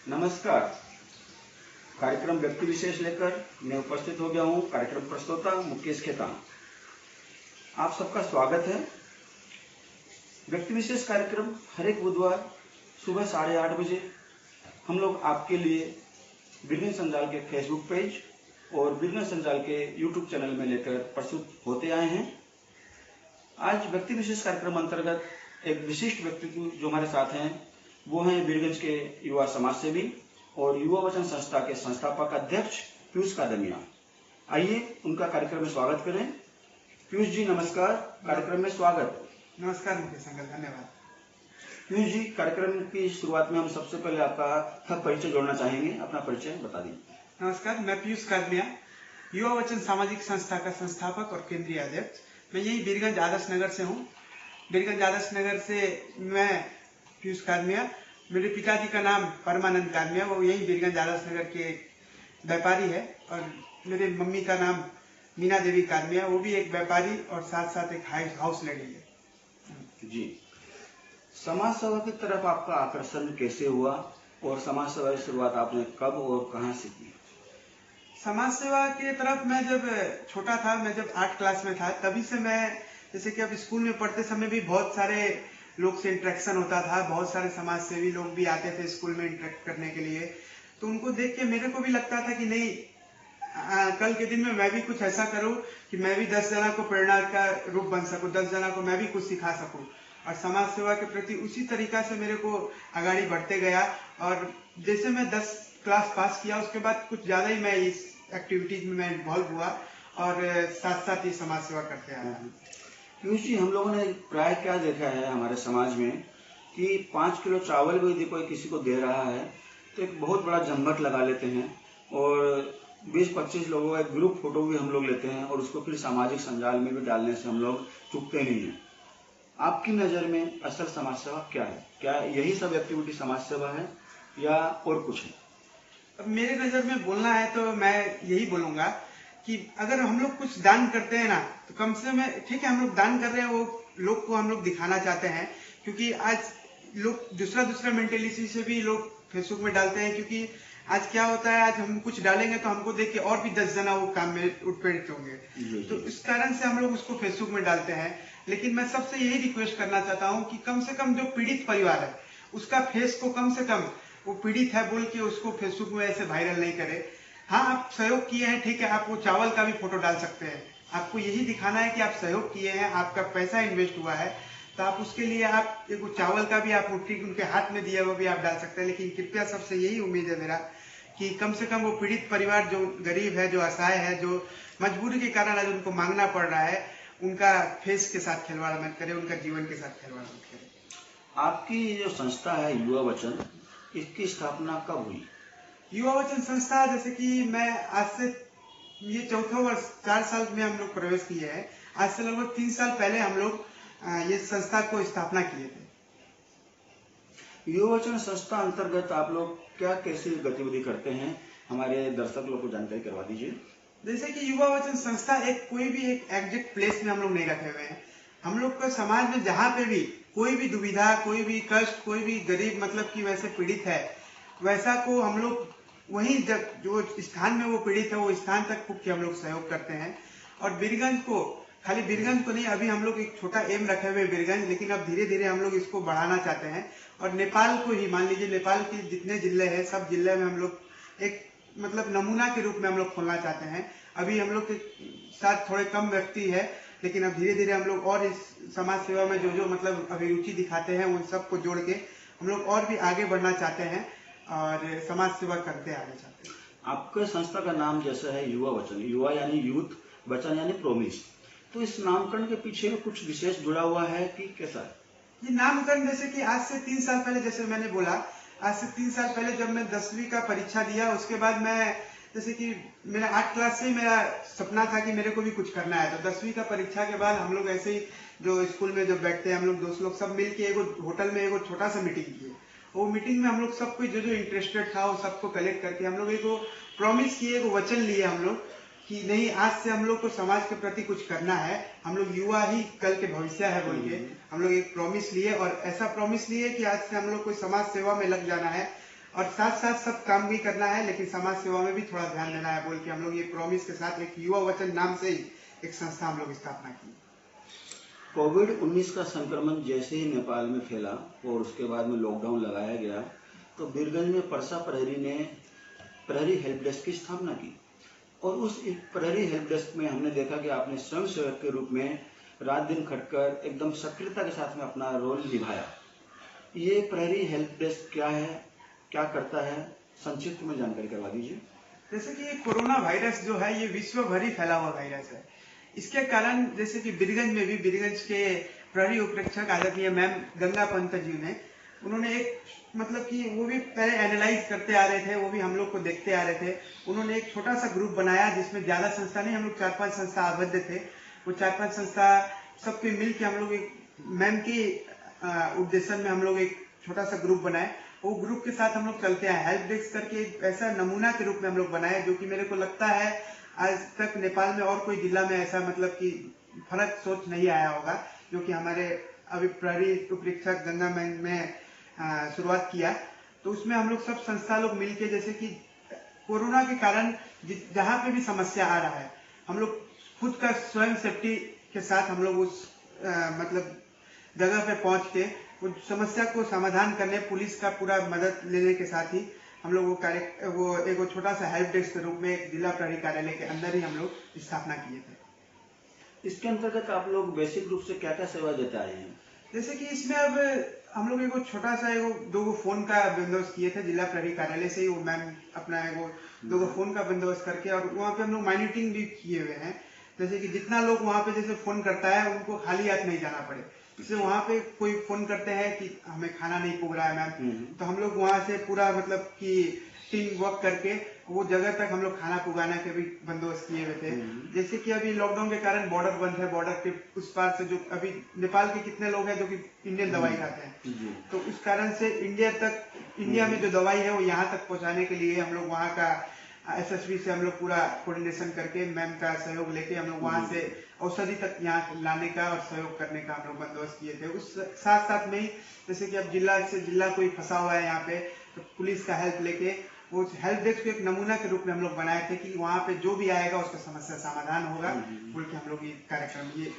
नमस्कार। कार्यक्रम व्यक्ति विशेष लेकर मैं उपस्थित हो गया हूँ। कार्यक्रम प्रस्तोता मुकेश खेतान। आप सबका स्वागत है। व्यक्ति विशेष कार्यक्रम हर एक बुधवार सुबह 8:30 बजे हम लोग आपके लिए विघ्न संजाल के फेसबुक पेज और विघ्न संजाल के यूट्यूब चैनल में लेकर प्रस्तुत होते आए हैं। आज व्यक्ति विशेष कार्यक्रम अंतर्गत एक विशिष्ट व्यक्तित्व जो हमारे साथ हैं वो हैं वीरगंज के युवा समाज सेवी और युवा वचन संस्था के संस्थापक अध्यक्ष पीयूष कादमिया। आइए उनका कार्यक्रम में स्वागत करें। पीयूष जी नमस्कार, कार्यक्रम में स्वागत। नमस्कार मुकेश अंकल, धन्यवाद। पीयूष जी, कार्यक्रम की शुरुआत में हम सबसे पहले आपका परिचय जोड़ना चाहेंगे। अपना परिचय बता दीजिए। नमस्कार, मैं पीयूष कादमिया, युवा वचन सामाजिक संस्था का संस्थापक और केंद्रीय अध्यक्ष। मैं यही वीरगंज आदर्श नगर से हूँ। वीरगंज आदर्श नगर से मैं पीयूष कादमिया, मेरे पिताजी का नाम परमानंद कादमिया, वो यही वीरगंज आदर्श नगर के व्यापारी है, और मेरे मम्मी का नाम मीना देवी कादमिया, वो भी एक व्यापारी और साथ साथ एक हाउस लेडी है। जी, समाज सेवा की तरफ आपका आकर्षण कैसे हुआ और समाज सेवा की शुरुआत आपने कब और कहाँ से की? समाज सेवा की तरफ मैं जब छोटा था, मैं जब 8 क्लास में था, तभी से मैं, जैसे कि अब स्कूल में पढ़ते समय भी बहुत सारे लोग से इंटरेक्शन होता था, बहुत सारे समाज सेवी लोग भी आते थे स्कूल में इंटरेक्ट करने के लिए, तो उनको देख के मेरे को भी लगता था कि नहीं, कल के दिन में मैं भी कुछ ऐसा करूं कि मैं भी 10 जना को प्रेरणा का रूप बन सकूं, 10 जना को मैं भी कुछ सिखा सकूं, और समाज सेवा के प्रति उसी तरीका से मेरे को आगे बढ़ते गया। और जैसे मैं 10 क्लास पास किया, उसके बाद कुछ ज्यादा ही मैं इस एक्टिविटीज में मैं इन्वॉल्व हुआ और साथ साथ ही समाज सेवा करते आया। पीयूष जी, हम लोगों ने प्राय क्या देखा है हमारे समाज में कि 5 किलो चावल भी यदि कोई किसी को दे रहा है तो एक बहुत बड़ा झंझट लगा लेते हैं, और 20-25 लोगों का एक ग्रुप फोटो भी हम लोग लेते हैं और उसको फिर सामाजिक संजाल में भी डालने से हम लोग चूकते नहीं हैं। आपकी नज़र में असल समाज सेवा क्या है? क्या यही सब एक्टिविटी समाज सेवा है या और कुछ है? अब मेरे नजर में बोलना है तो मैं यही बोलूंगा कि अगर हम लोग कुछ दान करते हैं ना, तो कम से कम, ठीक है हम लोग दान कर रहे हैं, वो लोग को हम लोग दिखाना चाहते हैं, क्योंकि आज लोग दूसरा मेंटेलिटी से भी लोग फेसबुक में डालते हैं, क्योंकि आज क्या होता है, आज हम कुछ डालेंगे तो हमको देख के और भी 10 जना वो काम में उत्प्रेरित होंगे, तो इस कारण से हम लोग उसको फेसबुक में डालते हैं। लेकिन मैं सबसे यही रिक्वेस्ट करना चाहता हूँ कि कम से कम जो पीड़ित परिवार है उसका फेस को कम से कम, वो पीड़ित है बोल के उसको फेसबुक में ऐसे वायरल नहीं करे। हाँ, आप सहयोग किए हैं, ठीक है, आप वो चावल का भी फोटो डाल सकते हैं, आपको यही दिखाना है कि आप सहयोग किए हैं, आपका पैसा इन्वेस्ट हुआ है, तो आप उसके लिए आप एक चावल का भी आप मुट्ठी उनके हाथ में दिया हुआ भी आप डाल सकते हैं। लेकिन कृपया सबसे यही उम्मीद है मेरा कि कम से कम वो पीड़ित परिवार जो गरीब है, जो असहाय है, जो मजबूरी के कारण आज उनको मांगना पड़ रहा है, उनका फेस के साथ खिलवाड़ मत करे, उनका जीवन के साथ खिलवाड़ मत करे। आपकी जो संस्था है युवा वचन, इसकी स्थापना कब हुई? युवा वचन संस्था, जैसे कि मैं आज से, ये चौथा वर्ष, 4 साल में हम लोग प्रवेश किए हैं। आज से लगभग 3 साल पहले हम लोग ये संस्था को स्थापना किए थे। युवा वचन संस्था अंतर्गत आप लोग क्या कैसी गतिविधि करते हैं, हमारे दर्शक लोग को जानकारी करवा दीजिए। जैसे कि युवा वचन संस्था एक कोई भी एक एग्जैक्ट प्लेस में हम लोग नहीं रखे हुए हैं। हम लोग को समाज में जहाँ पे भी कोई भी दुविधा, कोई भी कष्ट, कोई भी गरीब मतलब कि वैसे पीड़ित है, वैसा को हम लोग वहीं जो स्थान में वो पीड़ित है, वो स्थान तक पुग के हम लोग सहयोग करते हैं। और वीरगंज को, खाली वीरगंज को नहीं, अभी हम लोग एक छोटा एम रखे हुए वीरगंज, लेकिन अब धीरे धीरे हम लोग इसको बढ़ाना चाहते हैं। और नेपाल को ही मान लीजिए, नेपाल के जितने जिले हैं सब जिले में हम लोग एक मतलब नमूना के रूप में हम लोग खोलना चाहते हैं। अभी हम लोग के साथ थोड़े कम व्यक्ति है, लेकिन अब धीरे धीरे हम लोग और इस समाज सेवा में जो मतलब अभिरुचि दिखाते हैं उन सबको जोड़ के हम लोग और भी आगे बढ़ना चाहते हैं और समाज सेवा करते आगे चाहते हैं। आपके संस्था का नाम जैसा है युवा वचन, युवा यानी यूथ, वचन यानी प्रोमिस, तो इस नामकरण के पीछे कुछ विशेष जुड़ा हुआ है कि कैसा है? ये नामकरण जैसे कि आज से 3 साल पहले, जैसे मैंने बोला, आज से 3 साल पहले जब मैं 10वीं का परीक्षा दिया, उसके बाद मैं, जैसे कि मेरा 8 क्लास से ही मेरा सपना था कि मेरे को भी कुछ करना है, तो 10वीं का परीक्षा के बाद हम लोग ऐसे ही जो स्कूल में जब बैठते हैं हम लोग दोस्त लोग सब मिलके एगो होटल में एगो छोटा सा मीटिंग किए। वो मीटिंग में हम लोग सबको जो इंटरेस्टेड था वो सबको कलेक्ट करके हम लोग एगो प्रॉमिस किए, एगो वचन लिए हम लोग कि नहीं, आज से हम लोग को समाज के प्रति कुछ करना है, हम लोग युवा ही कल के भविष्य है बोल के हम लोग एक प्रॉमिस लिए, और ऐसा प्रॉमिस लिए कि आज से हम लोग कोई समाज सेवा में लग जाना है और साथ साथ सब काम भी करना है, लेकिन समाज सेवा में भी थोड़ा ध्यान देना है बोल के हम लोग ये प्रॉमिस के साथ एक युवा वचन नाम से ही एक संस्था हम लोग स्थापना की। कोविड-19 का संक्रमण जैसे ही नेपाल में फैला और उसके बाद में लॉकडाउन लगाया गया, तो वीरगंज में परसा प्रहरी ने प्रहरी हेल्प डेस्क की स्थापना की और उस एक प्रहरी हेल्प डेस्क में हमने देखा कि आपने स्वयं सेवक के रूप में रात दिन खटकर एकदम सक्रियता के साथ में अपना रोल निभाया। ये प्रहरी हेल्प डेस्क क्या है, क्या करता है, संक्षिप्त में जानकारी करवा दीजिए। जैसे कि ये कोरोना वायरस जो है ये विश्व भर ही फैला हुआ वायरस है। इसके कारण जैसे कि वीरगंज में भी वीरगंज के प्रहरी उपरीक्षक आदरणीय मैम गंगा पंत जी ने उन्होंने एक मतलब कि वो भी पहले एनालाइज करते आ रहे थे, वो भी हम लोग को देखते आ रहे थे। उन्होंने एक छोटा सा ग्रुप बनाया जिसमें ज्यादा संस्था नहीं, हम लोग 4-5 संस्था आबद्ध थे। वो 4-5 संस्था सबके मिल के हम लोग एक मैम की उपदेशन में हम लोग एक छोटा सा ग्रुप बनाए। वो ग्रुप के साथ हम लोग चलते हैं। हेल्प डेस्क करके एक ऐसा नमूना के रूप में हम लोग बनाए जो कि मेरे को लगता है आज तक नेपाल में और कोई जिला में ऐसा मतलब कि फर्क सोच नहीं आया होगा, जो कि हमारे अभी प्रहरी उपरीक्षक गंगा मैम में शुरुआत किया। तो उसमें हम लोग सब संस्था लोग मिलके जैसे कि कोरोना के कारण जहाँ पे भी समस्या आ रहा है हम लोग खुद का स्वयं सेफ्टी के साथ हम लोग उस मतलब जगह पे पहुंच के वो समस्या को समाधान करने पुलिस का पूरा मदद लेने के साथ ही हम लोग वो एक छोटा सा हेल्प डेस्क के रूप में एक जिला प्रहरी कार्यालय के अंदर ही हम लोग स्थापना किए थे। इसके अंतर्गत आप लोग बेसिक रूप से क्या क्या सेवा देते आए हैं? जैसे कि इसमें अब हम लोग एक छोटा सा 2 फोन का बंदोबस्त किए थे जिला प्रहरी कार्यालय से ही। वो मैम अपना 2 फोन का बंदोबस्त करके और वहाँ पे हम लोग मॉनिटरिंग भी किए हुए हैं। जैसे कि जितना लोग वहाँ पे जैसे फोन करता है उनको खाली हाथ नहीं जाना पड़े। जैसे वहाँ पे कोई फोन करते हैं कि हमें खाना नहीं पुग रहा है मैम, तो हम लोग वहाँ से पूरा मतलब कि टीम वर्क करके वो जगह तक हम लोग खाना पुगाना के भी बंदोबस्त किए हुए थे। जैसे कि अभी लॉकडाउन के कारण बॉर्डर बंद है, बॉर्डर के उस पार से जो अभी नेपाल के कितने लोग हैं जो कि इंडियन दवाई खाते हैं, तो उस कारण से इंडिया में जो दवाई है वो यहाँ तक पहुँचाने के लिए हम लोग वहाँ का एसएसबी से हम लोग पूरा कोऑर्डिनेशन करके मैम का सहयोग लेके हम लोग वहाँ से औषधि तक यहाँ लाने का और सहयोग करने का हम लोग बंदोबस्त किए थे। उस साथ साथ में ही जैसे कि अब जिला से जिला कोई फंसा हुआ है यहाँ पे, तो पुलिस का हेल्प लेके वो हेल्प डेस्क को एक नमूना के रूप में हम लोग बनाए थे कि वहाँ पे जो भी आएगा उसका समस्या समाधान होगा बोल के हम लोग ये कार्यक्रम ये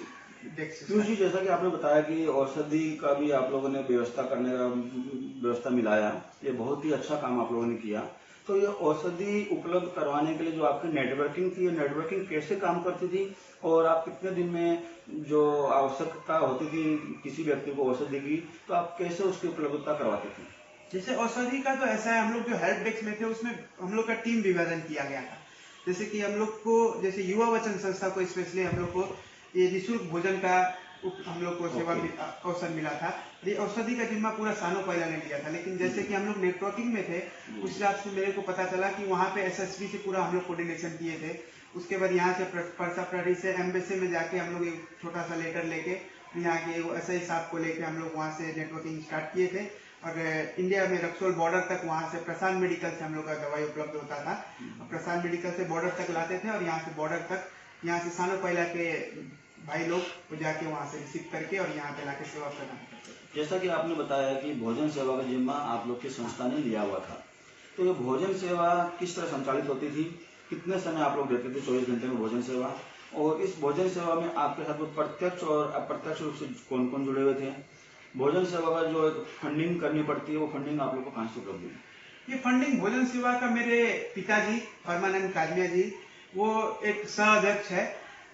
जी, जैसा कि आपने बताया कि औषधि का भी आप लोगों ने व्यवस्था मिलाया, ये बहुत ही अच्छा काम आप लोगों ने किया। तो ये औषधि उपलब्ध करवाने के लिए जो आपकी नेटवर्किंग थी, ये नेटवर्किंग कैसे काम करती थी और आप कितने दिन में जो आवश्यकता होती थी किसी व्यक्ति को औषधि की, तो आप कैसे उसकी उपलब्धता करवाते थे? जैसे औषधि का तो ऐसा है, हम लोग जो हेल्प डेस्क में थे उसमें हम लोग का टीम विभाजन किया गया था। जैसे कि हम लोग को जैसे युवा वचन संस्था को स्पेशली हम लोग को ये निःशुल्क भोजन का हम लोग को सेवा अवसर मिला था। ये औषधि का जिम्मा पूरा सालों पहले ने लिया था, लेकिन जैसे कि हम लोग नेटवर्किंग में थे उस हिसाब से मेरे को पता चला कि वहाँ पे एसएसबी से पूरा हम लोग कोऑर्डिनेशन किए थे। उसके बाद यहाँ से परसा प्रहरी से एम्बेसी में जाके हम लोग एक छोटा सा लेटर लेके यहाँ के एसआई साहब को लेके हम लोग वहाँ से नेटवर्किंग स्टार्ट किए थे और इंडिया में रक्सोल बॉर्डर तक वहाँ से प्रशांत मेडिकल से हम लोग का दवाई उपलब्ध होता था। प्रशांत मेडिकल से बॉर्डर तक लाते थे और यहाँ से बॉर्डर तक यहाँ से सानो पहला के भाई लोग वो जाके वहाँ से रिसीव करके और यहाँ पे लाके सेवा प्रदान करते थे। जैसा कि आपने बताया कि भोजन सेवा का जिम्मा आप लोग की संस्था ने लिया हुआ था, तो ये भोजन सेवा किस तरह संचालित होती थी? कितने समय आप लोग देते थे 24 घंटे में भोजन सेवा? और इस भोजन सेवा में आपके साथ प्रत्यक्ष और अप्रत्यक्ष रूप से कौन कौन जुड़े हुए थे? भोजन सेवा का जो फंडिंग करनी पड़ती है वो फंडिंग आप लोग को कहाँ से उपलब्ध हुई? ये फंडिंग भोजन सेवा का मेरे पिताजी परमानंद काजमिया जी वो एक सह अध्यक्ष है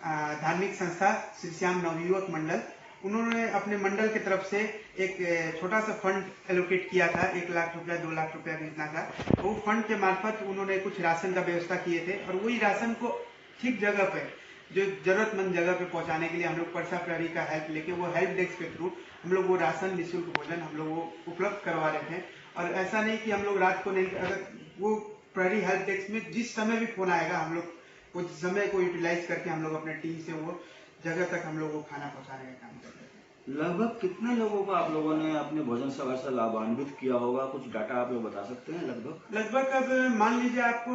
धार्मिक संस्था श्री श्याम नवयुवक मंडल। उन्होंने अपने मंडल की तरफ से एक छोटा सा फंड एलोकेट किया था, 1 लाख रुपया 2 लाख रुपया इतना का। वो फंड के मार्फत उन्होंने कुछ राशन का व्यवस्था किए थे और वही राशन को ठीक जगह पे जो जरूरतमंद जगह पे पहुंचाने के लिए हम लोग परसा प्रहरी का हेल्प लेके वो हेल्प डेस्क के थ्रू हम लोग वो राशन निःशुल्क भोजन हम लोग वो उपलब्ध करवा रहे थे। और ऐसा नहीं कि हम लोग रात को नहीं, अगर वो प्रहरी हेल्प डेस्क में जिस समय भी फोन आएगा हम लोग उस समय को यूटिलाइज करके हम लोग अपने टीम से वो जगह तक हम लोग वो खाना पहुंचाने का काम करते हैं। लगभग कितने लोगों को आप लोगों ने अपने भोजन सेवा से लाभान्वित किया होगा? कुछ डाटा आप लोग बता सकते हैं? लगभग अब मान लीजिए आपको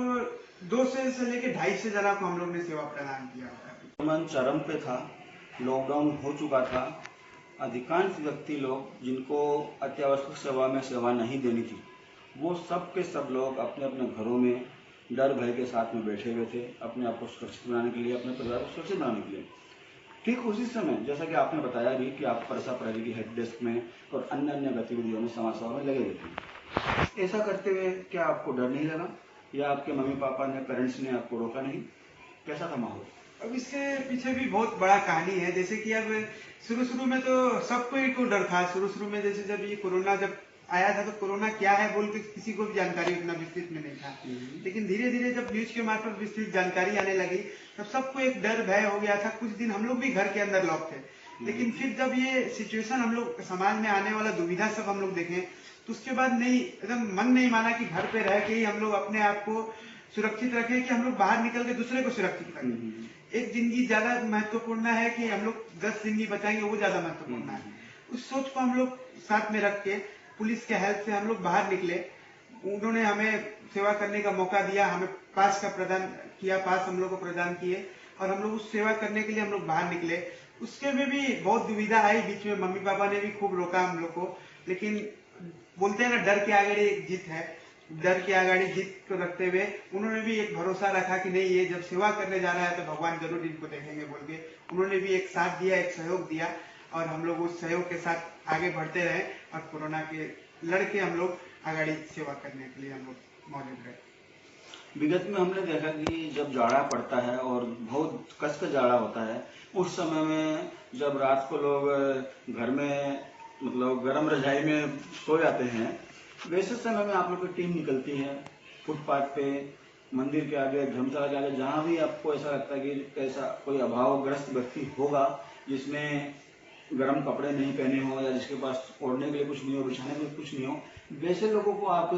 200 से लेके 250 जना को हम लोग ने सेवा प्रदान किया होगा। मन चरम पे था, लॉकडाउन हो चुका था, अधिकांश व्यक्ति लोग जिनको अत्यावश्यक सेवा में सेवा नहीं देनी थी वो सब के सब लोग अपने अपने घरों में डर भय के साथ में बैठे हुए थे, अपने आप को सुरक्षित बनाने के लिए, अपने परिवार को सुरक्षित बनाने के लिए। ठीक उसी समय जैसा कि आपने बताया भी कि आप परसा प्रहरी की हेल्प डेस्क में और अन्य अन्य गतिविधियों में, समाज सेवा में लगे हुए थे। ऐसा करते हुए क्या आपको डर नहीं लगा, या आपके मम्मी पापा ने, पेरेंट्स ने आपको रोका नहीं? कैसा था माहौल? अब इसके पीछे भी बहुत बड़ा कहानी है। जैसे कि अब शुरू में तो सबको ही को डर था। शुरू में जैसे जब ये कोरोना जब आया था तो कोरोना क्या है बोल के किसी को भी जानकारी उतना विस्तृत में नहीं था। लेकिन धीरे धीरे जब न्यूज के मार्फत विस्तृत जानकारी आने लगी तब सबको एक डर भय हो गया था। कुछ दिन हम लोग भी घर के अंदर लॉक थे, लेकिन फिर जब ये सिचुएशन हम लोग समाज में आने वाला दुविधा सब हम लोग देखें तो उसके बाद नहीं, एकदम मन नहीं माना कि घर पे रह के ही हम लोग अपने आप को सुरक्षित रखें, कि हम लोग बाहर निकल के दूसरे को सुरक्षित रखें। एक जिंदगी ज्यादा महत्वपूर्ण है कि हम लोग 10 जिंदगी बचाएंगे, वो ज्यादा महत्वपूर्ण है। उस सोच को हम लोग साथ में रख के पुलिस के हेल्प से हम लोग बाहर निकले। उन्होंने हमें सेवा करने का मौका दिया, हमें पास का प्रदान किया, पास हम लोग को प्रदान किए और हम लोग उस सेवा करने के लिए हम लोग बाहर निकले। उसके में भी बहुत दुविधा आई, बीच में मम्मी पापा ने भी खूब रोका हम लोग को, लेकिन बोलते हैं ना, डर के आगे एक जीत है। डर के आगे जीत को रखते हुए उन्होंने भी एक भरोसा रखा कि नहीं, ये जब सेवा करने जा रहा है तो भगवान जरूर इनको देखेंगे बोल के उन्होंने भी एक साथ दिया, एक सहयोग दिया और हम लोग उस सहयोग के साथ आगे बढ़ते रहे और कोरोना के लड़के हम लोग आगे सेवा करने के लिए हम लोग मौजूद रहे। विगत में हमने देखा कि जब जाड़ा पड़ता है और बहुत कसक जाड़ा होता है, उस समय में जब रात को लोग घर में मतलब गर्म रजाई में सो जाते हैं, वैसे समय में आप लोग की टीम निकलती है फुटपाथ पे, मंदिर के आगे, धर्मशाला के आगे, जहाँ भी आपको ऐसा लगता है कि ऐसा कोई अभावग्रस्त व्यक्ति होगा जिसने गर्म कपड़े नहीं पहने हो या जिसके पास ओढ़ने के लिए कुछ नहीं हो, बिछाने के लिए कुछ नहीं हो, वैसे लोगों को आप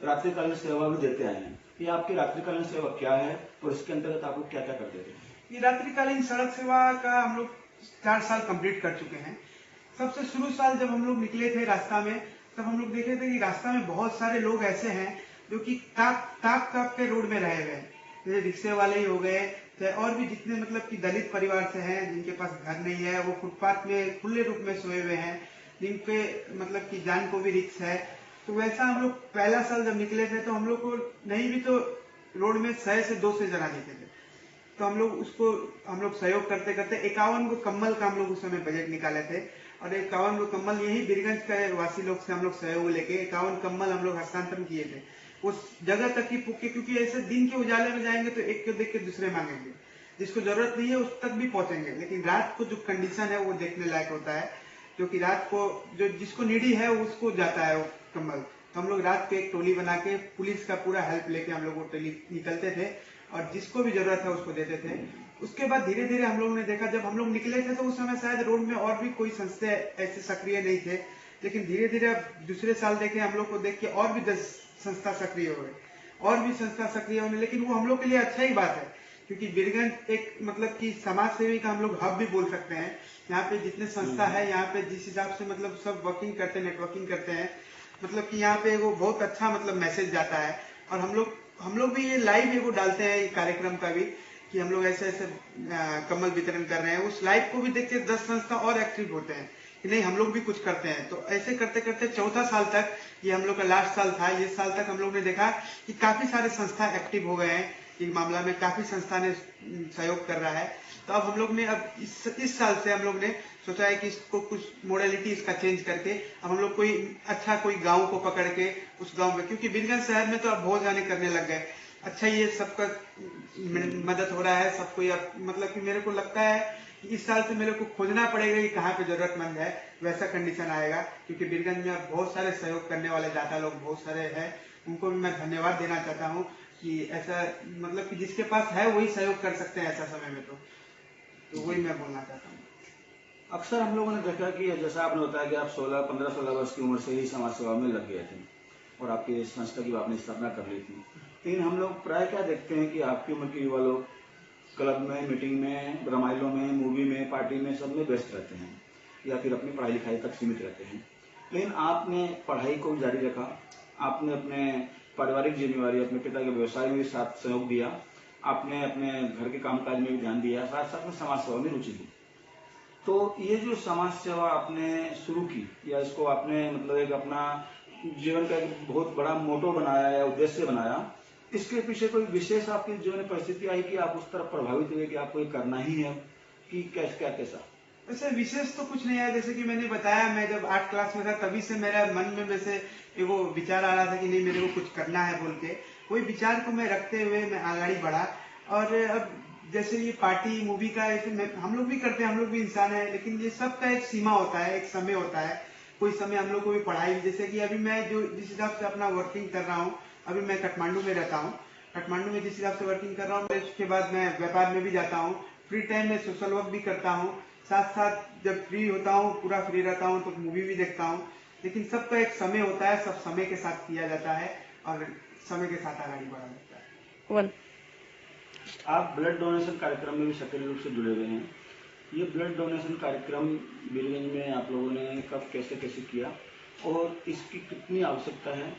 रात्रिकालीन सेवा भी देते आए हैं। ये आपकी रात्रिकालीन सेवा क्या है और इसके अंतर्गत आप लोग क्या क्या करते थे? ये रात्रिकालीन सड़क सेवा का हम लोग 4 साल कंप्लीट कर चुके हैं। सबसे शुरू साल जब हम लोग निकले थे रास्ता में, तब हम लोग देखे थे कि रास्ता में बहुत सारे लोग ऐसे हैं जो कि ताक के रोड में रहे हुए हैं, जैसे रिक्शे वाले ही हो गए, चाहे और भी जितने मतलब कि दलित परिवार से हैं जिनके पास घर नहीं है, वो फुटपाथ में खुले रूप में सोए हुए हैं, जिनके मतलब कि जान को भी रिक्स है। तो वैसा हम लोग पहला साल जब निकले थे तो हम लोग को नहीं भी तो रोड में 100 से 200 जना दिखे थे। तो हम लोग सहयोग करते करते 51 को कम्बल का हम लोग उस समय बजट निकाले थे और 51 को कम्बल यही बीरगंज के वासी लोग से हम लोग सहयोग लेके 51 कम्बल हम लोग हस्तांतरण किए थे उस जगह तक की पुके, क्योंकि ऐसे दिन के उजाले में जाएंगे तो एक को देख के दूसरे मांगेंगे, जिसको जरूरत नहीं है उस तक भी पहुंचेंगे, लेकिन रात को जो कंडीशन है वो देखने लायक होता है, क्योंकि रात को जो जिसको नीडी है उसको जाता है वो कम्बल। तो हम लोग रात को एक टोली बना के पुलिस का पूरा हेल्प लेके हम लोग वो टोली निकलते थे और जिसको भी जरूरत है उसको देते थे। उसके बाद धीरे धीरे हम लोगों ने देखा, जब हम लोग निकले थे तो उस समय शायद रोड में और भी कोई संस्था ऐसे सक्रिय नहीं थे, लेकिन धीरे धीरे अब दूसरे साल देखे हम लोग को देख के और भी 10 संस्था सक्रिय हो गए, और भी संस्था सक्रिय होने, लेकिन वो हम लोग के लिए अच्छा ही बात है, क्योंकि बीरगंज एक मतलब कि समाज सेवी का हम लोग हब भी बोल सकते हैं। यहाँ पे जितने संस्था है, यहाँ पे जिस हिसाब से मतलब सब वर्किंग करते हैं, नेटवर्किंग करते हैं, मतलब कि यहाँ पे वो बहुत अच्छा मतलब मैसेज जाता है। और हम लोग भी ये लाइव एगो डालते हैं ये कार्यक्रम का भी, कि हम लोग ऐसे ऐसे कम्बल वितरण कर रहे हैं। उस लाइव को भी देख के 10 संस्था और एक्टिव होते हैं कि नहीं हम लोग भी कुछ करते हैं। तो ऐसे करते करते चौथा साल तक, ये हम लोग का लास्ट साल था, ये साल तक हम लोग ने देखा कि काफी सारे संस्था एक्टिव हो गए हैं इस मामला में, काफी संस्था ने सहयोग कर रहा है। तो अब हम लोग ने अब इस साल से हम लोग ने सोचा है कि इसको कुछ मोडालिटी इसका चेंज करके अब हम लोग कोई अच्छा कोई गांव को पकड़ के उस गांव में, क्योंकि बीरगंज शहर में तो अब बहुत जाने करने लग गए, अच्छा ये सबका मदद हो रहा है सबको। अब मतलब कि मेरे को लगता है कि इस साल से मेरे को खोजना पड़ेगा कि कहाँ पे जरूरतमंद है, वैसा कंडीशन आएगा, क्योंकि बीरगंज में अब बहुत सारे सहयोग करने वाले दाता लोग बहुत सारे हैं, उनको भी मैं धन्यवाद देना चाहता हूँ कि ऐसा मतलब कि जिसके पास है वही सहयोग कर सकते हैं ऐसा समय में। तो वही मैं बोलना चाहता हूँ। अक्सर हम लोगों ने देखा कि जैसा आपने बताया कि आप 15-16 वर्ष की उम्र से ही समाज सेवा में लग गए थे और आपकी संस्था की आपने स्थापना कर ली थी, लेकिन हम लोग प्राय क्या देखते हैं कि आपकी उम्र के युवा लोग क्लब में, मीटिंग में, रामायणों में, मूवी में, पार्टी में, सब में व्यस्त रहते हैं या फिर अपनी पढ़ाई लिखाई तक सीमित रहते हैं। लेकिन आपने पढ़ाई को जारी रखा, आपने अपने पारिवारिक जिम्मेवारी, अपने पिता के व्यवसाय में भी साथ सहयोग दिया, आपने अपने घर के कामकाज में भी ध्यान दिया, साथ साथ में समाज सेवा में रुचि ली। तो ये जो समाज सेवा आपने शुरू की या इसको आपने मतलब एक अपना जीवन का एक बहुत बड़ा मोटो बनाया या उद्देश्य बनाया, इसके पीछे कोई विशेष आपके जीवन में परिस्थिति आई कि आप उस तरफ प्रभावित हुए कि आपको ये करना ही है, कि कैसा? वैसे विशेष तो कुछ नहीं है। जैसे कि मैंने बताया, मैं जब 8 क्लास में था तभी से मेरा मन में वैसे वो विचार आ रहा था कि नहीं, मेरे को कुछ करना है बोल के। वही विचार को मैं रखते हुए मैं आगे बढ़ा। और अब जैसे ये पार्टी मूवी का हम लोग भी करते हैं, हम लोग भी इंसान है, लेकिन ये सब का एक सीमा होता है, एक समय होता है। कोई समय हम लोग को भी पढ़ाई, जैसे कि अभी मैं जो जिस हिसाब से अपना वर्किंग कर रहा हूँ, अभी मैं काठमांडू में रहता हूँ। काठमांडू में जिस हिसाब से वर्किंग कर रहा हूँ, उसके बाद मैं व्यापार में भी जाता हूँ, फ्री टाइम में सोशल वर्क भी करता हूँ, साथ साथ जब फ्री होता हूँ, पूरा फ्री रहता हूँ, तो मूवी भी देखता हूँ। लेकिन सबका एक समय होता है, सब समय के साथ किया जाता है और समय के साथ आगे बढ़ा जाता है। वन आप ब्लड डोनेशन कार्यक्रम में भी सक्रिय रूप से जुड़े हुए हैं। ये ब्लड डोनेशन कार्यक्रम बीरगंज में आप लोगों ने कब कैसे किया और इसकी कितनी आवश्यकता है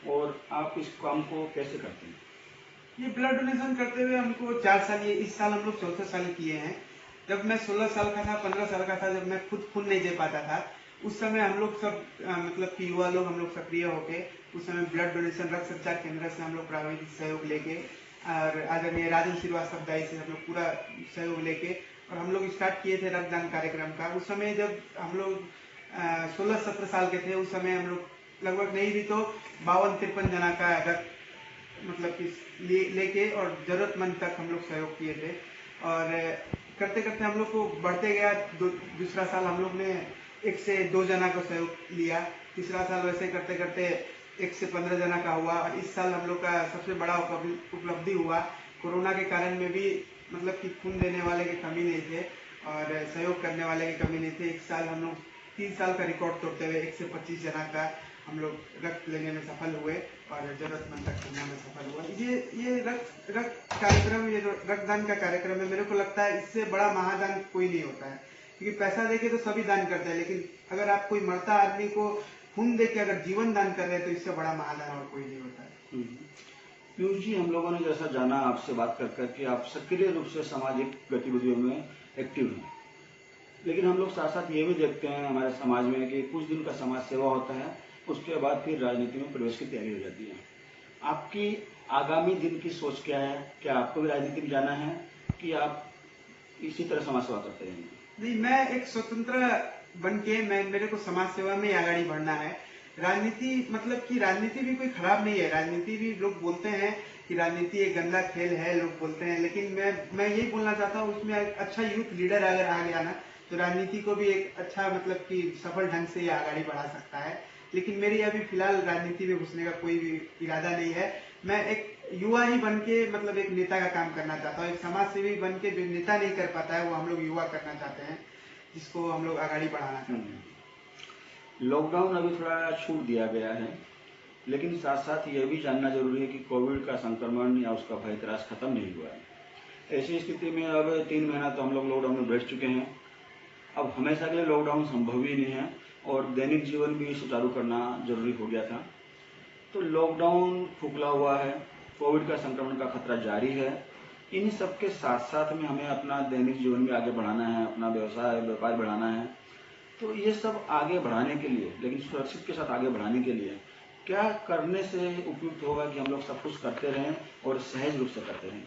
और आप इस काम को कैसे करते हैं? ये ब्लड डोनेशन करते हुए हमको 4 साल, ये इस साल हम लोग 14 साल किए हैं। जब मैं 16 साल का था, 15 साल का था, जब मैं खुद खून नहीं दे पाता था, उस समय हम लोग सब मतलब कि युवा लोग हम लोग सक्रिय होके उस समय ब्लड डोनेशन रक्त संचार केंद्र से हम लोग प्राविधिक सहयोग लेके और आदरणीय राजन श्रीवास्तव दाई से हम लोग पूरा सहयोग लेके और हम लोग स्टार्ट किए थे रक्तदान कार्यक्रम का। उस समय जब हम लोग 16-17 साल के थे, उस समय हम लोग लगभग नहीं भी तो 52-53 जना का रक्त मतलब कि लेके और जरूरतमंद तक हम लोग सहयोग किए थे। और करते करते हम लोग को बढ़ते गया। दूसरा साल हम लोग ने 1 से 2 जना का सहयोग लिया, तीसरा साल वैसे करते करते 1 से 15 जना का हुआ और इस साल हम लोग का सबसे बड़ा उपलब्धि हुआ। कोरोना के कारण में भी मतलब कि खून देने वाले की कमी नहीं थे और सहयोग करने वाले की कमी नहीं थी। एक साल हम लोग 3 साल का रिकॉर्ड तोड़ते हुए 1 से 25 जना का हम लोग रक्त लेने में सफल हुए और जरूरतमंद तक करने में सफल हुआ। ये रक्त कार्यक्रम, ये रक्तदान का कार्यक्रम है, मेरे को लगता है इससे बड़ा महादान कोई नहीं होता है। क्योंकि पैसा देके तो सभी दान करते हैं, लेकिन अगर आप कोई मरता आदमी को खून देके अगर जीवन दान कर रहे हैं तो इससे बड़ा महादान और कोई नहीं होता है। पीयूष जी, हम लोगों ने जैसा जाना आपसे बात कर कि आप सक्रिय रूप से सामाजिक गतिविधियों में एक्टिव हैं, लेकिन हम लोग साथ साथ ये भी देखते हैं हमारे समाज में कि कुछ दिन का समाज सेवा होता है, उसके बाद फिर राजनीति में प्रवेश की तैयारी हो जाती है। आपकी आगामी दिन की सोच क्या है? क्या आपको भी राजनीति में जाना है कि आप इसी तरह समाज सेवा करते रहेंगे? नहीं, मैं एक स्वतंत्र बन के मेरे को समाज सेवा में आगे बढ़ना है। राजनीति मतलब कि राजनीति भी कोई खराब नहीं है। राजनीति भी लोग बोलते हैं कि राजनीति एक गंदा खेल है, लोग बोलते हैं, लेकिन मैं यही बोलना चाहता हूँ उसमें एक अच्छा यूथ लीडर अगर आ गया ना तो राजनीति को भी एक अच्छा मतलब कि सफल ढंग से ये आगे बढ़ा सकता है। लेकिन मेरी अभी फिलहाल राजनीति में घुसने का कोई भी इरादा नहीं है। मैं एक युवा ही बन के मतलब एक नेता का काम करना चाहता हूँ। एक समाज सेवी बन के जो नेता नहीं कर पाता है वो हम लोग युवा करना चाहते हैं, जिसको हम लोग आगे बढ़ाना चाहते हैं। लॉकडाउन अभी थोड़ा छूट दिया गया है, लेकिन साथ साथ ये भी जानना जरूरी है कि कोविड का संक्रमण या उसका भय त्रास खत्म नहीं हुआ है। ऐसी स्थिति में अब 3 महीना तो हम लोग लॉकडाउन में बैठ चुके हैं। अब हमेशा के लिए लॉकडाउन संभव ही नहीं है और दैनिक जीवन भी सुचारू करना जरूरी हो गया था। तो लॉकडाउन खुला हुआ है, कोविड का संक्रमण का खतरा जारी है, इन सब के साथ साथ में हमें अपना दैनिक जीवन भी आगे बढ़ाना है, अपना व्यवसाय व्यापार बढ़ाना है। तो ये सब आगे बढ़ाने के लिए, लेकिन सुरक्षित के साथ आगे बढ़ाने के लिए क्या करने से उपयुक्त होगा कि हम लोग सब कुछ करते रहें और सहज रूप से करते रहें?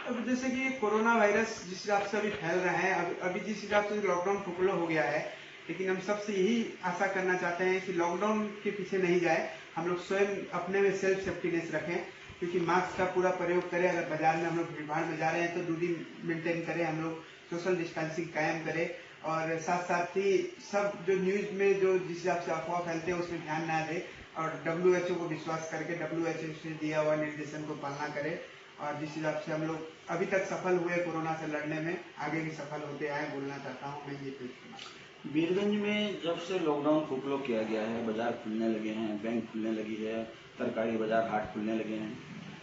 अब जैसे कि कोरोना वायरस जिस हिसाब से अभी फैल रहा है, अभी जिस हिसाब से लॉकडाउन खुला हो गया है, लेकिन हम सबसे यही आशा करना चाहते हैं कि लॉकडाउन के पीछे नहीं जाए, हम लोग स्वयं अपने में सेल्फ सेफ्टीनेस रखें। क्योंकि मास्क का पूरा प्रयोग करें, अगर बाजार में हम लोग भीड़ भाड़ में जा रहे हैं तो दूरी मेंटेन करें, हम लोग सोशल डिस्टेंसिंग कायम करें और साथ साथ ही सब जो न्यूज में जो जिस हिसाब से अफवाह फैलते हैं उसमें ध्यान ना दें और WHO को विश्वास करके WHO से दिया हुआ निर्देशन को पालना करें। और जिस हिसाब से हम लोग अभी तक सफल हुए कोरोना से लड़ने में, आगे भी सफल होते आए, बोलना चाहता हूँ मैं ये कुछ। बीरगंज में जब से लॉकडाउन खुला किया गया है, बाजार खुलने लगे हैं, बैंक खुलने लगी है, तरकारी बाजार हाट खुलने लगे हैं,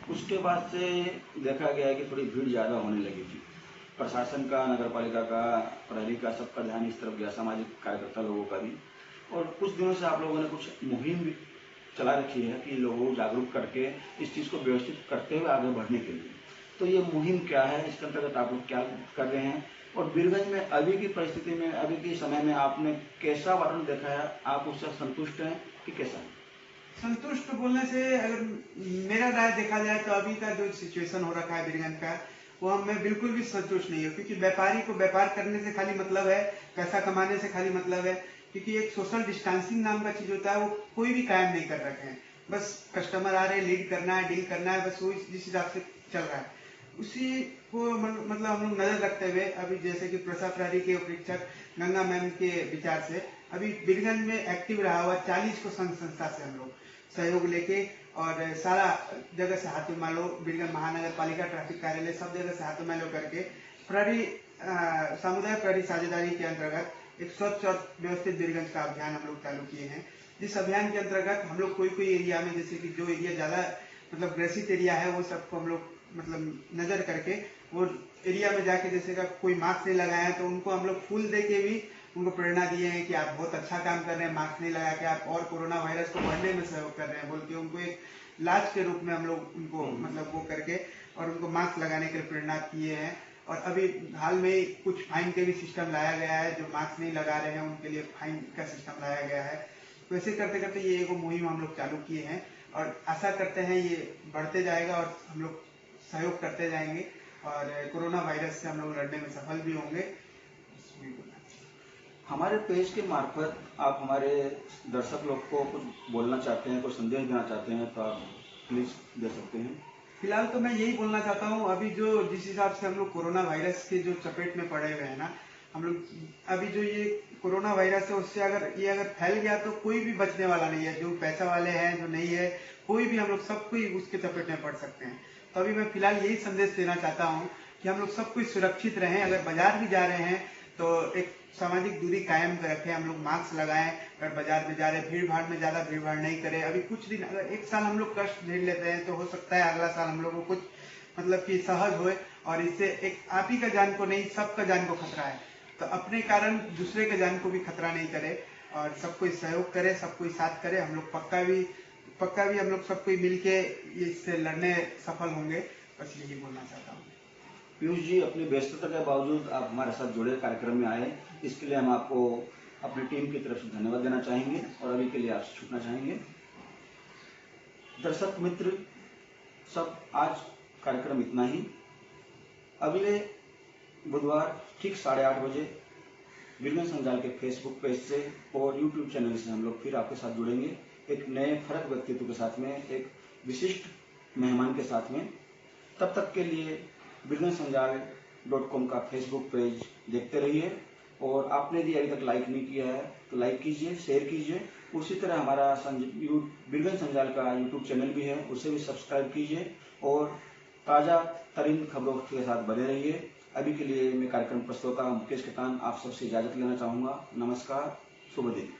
उसके बाद से देखा गया है कि थोड़ी भीड़ ज़्यादा होने लगी थी। प्रशासन का, नगर पालिका का, प्रहरी का, सबका ध्यान इस तरफ गया, सामाजिक कार्यकर्ता लोगों का भी। और कुछ दिनों से आप लोगों ने कुछ मुहिम भी चला रखी है कि लोगों को जागरूक करके इस चीज़ को व्यवस्थित करते हुए आगे बढ़ने के लिए। तो ये मुहिम क्या है, इसके अंतर्गत आप लोग क्या कर रहे हैं और बीरगंज में अभी की परिस्थिति में, अभी के समय में आपने कैसा वातावरण देखा है? आप उससे संतुष्ट हैं कि कैसा है? संतुष्ट बोलने से अगर मेरा राय देखा जाए तो अभी का जो सिचुएशन हो रखा है बीरगंज का, वो हमें बिल्कुल भी संतुष्ट नहीं है। क्योंकि व्यापारी को व्यापार करने से खाली मतलब है, पैसा कमाने से खाली मतलब है। क्योंकि एक सोशल डिस्टेंसिंग नाम का चीज होता है, वो कोई भी कायम नहीं कर रखे हैं। बस कस्टमर आ रहे हैं, लीड करना है, डील करना है, बस वो जिस हिसाब से चल रहा है उसी को मतलब हम लोग नजर रखते हुए अभी जैसे कि प्रसा प्रहरी के उपरीक्षक गंगा मैम के विचार से अभी बीरगंज में एक्टिव रहा हुआ 40 को संघ संस्था से हम लोग सहयोग लेके और सारा जगह से हाथों मालो, बीरगंज महानगर पालिका ट्रैफिक कार्यालय सब जगह से हाथों मालो करके प्रहरी सामुदायिक प्रहरी साझेदारी के अंतर्गत एक स्वच्छ और व्यवस्थित बीरगंज का अभियान हम लोग चालू किए हैं। जिस अभियान के अंतर्गत हम लोग कोई एरिया में, जैसे कि जो एरिया ज्यादा मतलब ग्रसित एरिया है, वो सबको हम लोग मतलब नजर करके वो एरिया में जाके जैसे का कोई मास्क नहीं लगाया है तो उनको हम लोग फूल दे के भी उनको प्रेरणा दिए हैं कि आप बहुत अच्छा काम कर रहे हैं, मास्क नहीं लगा के आप और कोरोना वायरस को बढ़ने में सहयोग कर रहे हैं बोल के उनको एक लाज के रूप में हम लोग उनको मतलब वो करके और उनको मास्क लगाने के लिए प्रेरणा किए हैं। और अभी हाल में कुछ फाइन के भी सिस्टम लाया गया है, जो मास्क नहीं लगा रहे हैं उनके लिए फाइन का सिस्टम लाया गया है। तो ऐसे करते करते ये एक मुहिम हम लोग चालू किए हैं और आशा करते हैं ये बढ़ते जाएगा और हम लोग सहयोग करते जाएंगे और कोरोना वायरस से हम लोग लड़ने में सफल भी होंगे। हमारे पेज के मार्फत आप हमारे दर्शक लोग को कुछ बोलना चाहते हैं, कुछ संदेश देना चाहते हैं तो आप प्लीज दे सकते हैं। फिलहाल तो मैं यही बोलना चाहता हूँ, अभी जो जिस हिसाब से हम लोग कोरोना वायरस के जो चपेट में पड़े हुए हैं ना, हम लोग अभी जो ये कोरोना वायरस है उससे अगर फैल गया तो कोई भी बचने वाला नहीं है। जो पैसा वाले हैं, जो नहीं है, कोई भी, हम लोग सब कोई उसके चपेट में पड़ सकते हैं। तो अभी मैं फिलहाल यही संदेश देना चाहता हूँ कि हम लोग सब कोई सुरक्षित रहें। अगर बाजार भी जा रहे हैं तो एक सामाजिक दूरी कायम रखें, हम लोग मास्क लगाएं। अगर बाजार में जा रहे हैं, भीड़ भाड़ में ज्यादा भीड़ भाड़ नहीं करें। अभी कुछ दिन, अगर एक साल हम लोग कष्ट झेल लेते हैं तो हो सकता है अगला साल हम लोग को कुछ मतलब कि सहज होए और इससे एक आप ही का जान को नहीं, सबका जान को खतरा है। तो अपने कारण दूसरे के जान को भी खतरा नहीं करे और सब कोई सहयोग करे, सब कोई साथ करे। हम लोग पक्का भी हम लोग सब कोई मिलके इससे लड़ने सफल होंगे। बस यही बोलना चाहता हूँ। पीयूष जी, अपनी व्यस्तता के बावजूद आप हमारे साथ जुड़े कार्यक्रम में आए, इसके लिए हम आपको अपनी टीम की तरफ से धन्यवाद देना चाहेंगे और अभी के लिए आपसे छूटना चाहेंगे। दर्शक मित्र सब, आज कार्यक्रम इतना ही। अगले बुधवार ठीक 8:30 बजे बीरगंज संजाल के फेसबुक पेज से और यूट्यूब चैनल से हम लोग फिर आपके साथ जुड़ेंगे, एक नए फर्क व्यक्तित्व के साथ में, एक विशिष्ट मेहमान के साथ में। तब तक के लिए birganjsanjal.com का फेसबुक पेज देखते रहिए और आपने यदि अभी तक लाइक नहीं किया है तो लाइक कीजिए, शेयर कीजिए। उसी तरह हमारा बीरगंज संजाल का यूट्यूब चैनल भी है, उसे भी सब्सक्राइब कीजिए और ताज़ा तरीन खबरों के साथ बने रहिए। अभी के लिए मैं कार्यक्रम प्रस्तोता मुकेश खेतान आप सबसे इजाजत लेना चाहूँगा। नमस्कार, शुभ दिन।